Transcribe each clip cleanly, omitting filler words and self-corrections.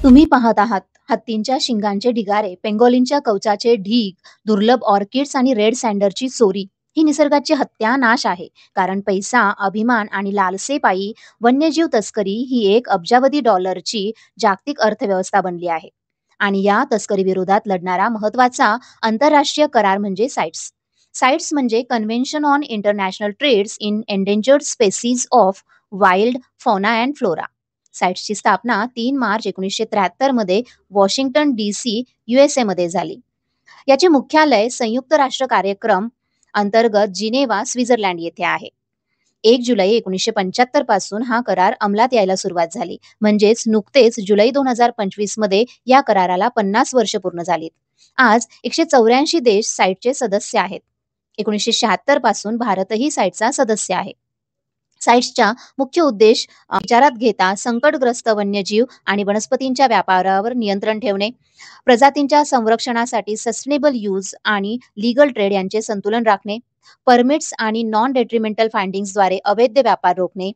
तुम्ही पाहत आहात हत्तींच्या शिंगांचे ढिगारे, पेंगोलिनच्या कवचाचे ढीग, दुर्लभ ऑर्किड्स आणि रेड सँडरची चोरी. ही निसर्गाची हत्या नाश आहे. कारण पैसा, अभिमान आणि लालसेपायी वन्यजीव तस्करी ही एक अब्जावधी डॉलरची जागतिक अर्थव्यवस्था बनली आहे. आणि या तस्करी विरोधात लढणारा महत्वाचा आंतरराष्ट्रीय करार म्हणजे साइट्स. साइट्स म्हणजे convention on international trades in endangered species of wild fauna and flora. साइट्सची स्थापना 3 मार्च 1973 मध्ये वॉशिंग्टन DC USA मध्ये झाली. याचे मुख्यालय संयुक्त राष्ट्र कार्यक्रम अंतर्गत जिनेवा स्वित्झर्लंड येथे आहे. 1 जुलै 1975 पासून हा करार अंमलात यायला सुरुवात झाली. म्हणजेच नुकतेच जुलै 2025 मध्ये या कराराला 50 वर्ष पूर्ण झालीत. आज 184 देश साइटचे सदस्य आहेत. 1976 पासून भारतही साइटचा सदस्य आहे. साइट्सचा मुख्य उद्देश विचारात घेता संकटग्रस्त वन्यजीव आणि वनस्पतींच्या व्यापारावर नियंत्रण ठेवणे, प्रजातींच्या संरक्षणासाठी सस्टेनेबल यूज आणि लीगल ट्रेड यांचे संतुलन राखणे, परमिट्स आणि नॉन डेट्रिमेंटल फाइंडिंग्सद्वारे अवैध व्यापार रोखणे,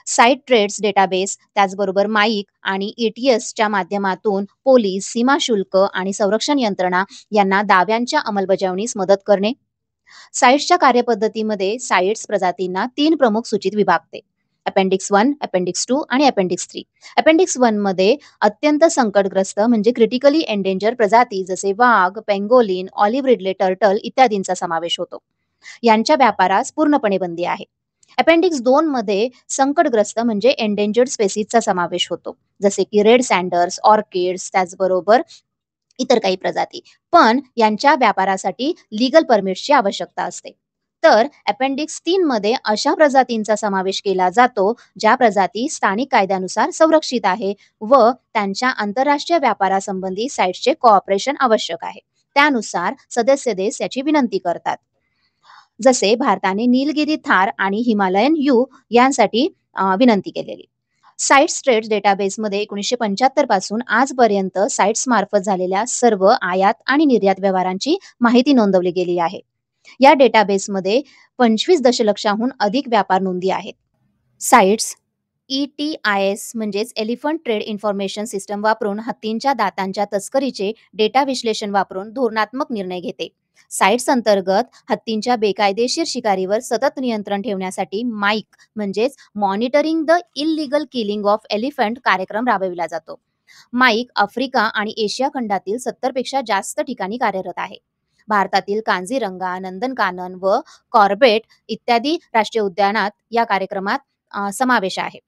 साइट ट्रेड्स डेटाबेस, त्याचबरोबर माईक आणि ETSच्या माध्यमातून पोलीस, सीमा शुल्क आणि संरक्षण यंत्रणा यांना दाव्यांच्या अंमलबजावणीस मदत करणे. साइट्सच्या कार्यपद्धतीमध्ये साइट्स प्रजातींना 3 प्रमुख सूचीत विभागते: अपेंडिक्स 1, अपेंडिक्स 2 आणि अपेंडिक्स 3. अपेंडिक्स 1 मध्ये अत्यंत संकटग्रस्त म्हणजे क्रिटिकली एंडेंजर प्रजाती जसे वाघ, पेंगोलिन, ऑलिव्ह रिडले टर्टल इत्यादींचा समावेश होतो. यांच्या व्यापारास पूर्णपणे बंदी आहे. अपेंडिक्स 2 मध्ये संकटग्रस्त म्हणजे एंडेंजर्ड स्पेसीजचा समावेश होतो, जसे की रेड सँडर्स, ऑर्किड्स, त्याचबरोबर इतर काही प्रजाती. पण यांच्या व्यापारासाठी लीगल परमिट्सची आवश्यकता असते. तर अपेंडिक्स 3 मध्ये अशा प्रजातींचा समावेश केला जातो ज्या प्रजाती स्थानिक कायद्यानुसार संरक्षित आहे व त्यांच्या आंतरराष्ट्रीय व्यापारासंबंधी साइट्सचे कोऑपरेशन आवश्यक आहे. त्यानुसार सदस्य देश याची विनंती करतात. जसे भारताने नीलगिरी थार आणि हिमालयन यू यांसाठी विनंती केलेली. साइट्स ट्रेड्स डेटाबेसमध्ये 1975 पासून आजपर्यंत साइट्स मार्फत झालेल्या सर्व आयात आणि निर्यात व्यवहारांची माहिती नोंदवली गेली आहे. या डेटाबेसमध्ये 25 दशलक्षाहून अधिक व्यापार नोंदी आहेत. साइट्स ETIS म्हणजेच एलिफंट ट्रेड इन्फॉर्मेशन सिस्टम वापरून हत्तींच्या दातांच्या तस्करीचे डेटा विश्लेषण वापरून धोरणात्मक निर्णय घेते. साइट्स अंतर्गत हत्तींच्या बेकायदेशीर शिकारीवर सतत नियंत्रण ठेवण्यासाठी माईक म्हणजेच monitoring the illegal killing of elephant कार्यक्रम राबविला जातो. माईक आफ्रिका आणि एशिया खंडातील 70 पेक्षा जास्त ठिकाणी कार्यरत आहे. भारतातील कांझीरंगा, नंदनकानन व कॉर्बेट इत्यादी राष्ट्रीय उद्यानात या कार्यक्रमात समावेश आहे.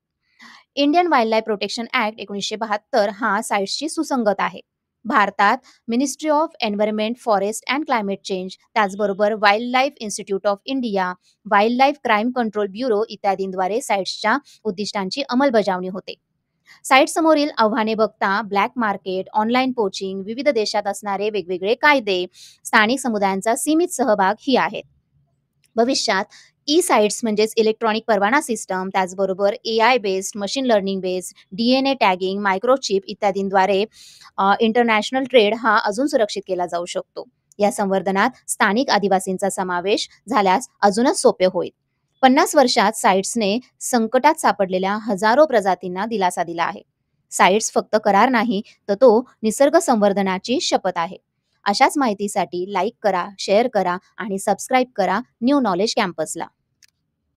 Indian wildlife protection act 1972 हा साइट्सशी सुसंगत आहे. भारतात ministry of environment, forest and climate change, त्याचबरोबर wildlife institute of India, wildlife crime control bureau इत्यादींद्वारे साइट्सच्या उद्दिष्टांची अंमलबजावणी होते. साइट्ससमोरील आव्हाने बघता ब्लॅक मार्केट, ऑनलाईन पोचिंग, विविध देशात असणारे वेगवेगळे कायदे, स्थानिक समुदायांचा सीमित सहभाग ही आहेत. भविष्यात साइट्स म्हणजेच इलेक्ट्रॉनिक परवाना सिस्टम, त्याचबरोबर AI based, machine learning based, DNA tagging, microchip इत्यादींद्वारे इंटरनॅशनल ट्रेड हा अजून सुरक्षित केला जाऊ शकतो. या संवर्धनात स्थानिक आदिवासींचा समावेश झाल्यास अजूनच सोपे होईल. 50 वर्षात साइट्सने संकटात सापडलेल्या हजारो प्रजातींना दिलासा दिला आहे. साइट्स फक्त करार नाही, तर तो निसर्ग संवर्धनाची शपथ आहे. अशाच माहितीसाठी लाईक करा, शेअर करा आणि सबस्क्राईब करा न्यू नॉलेज कॅम्पसला.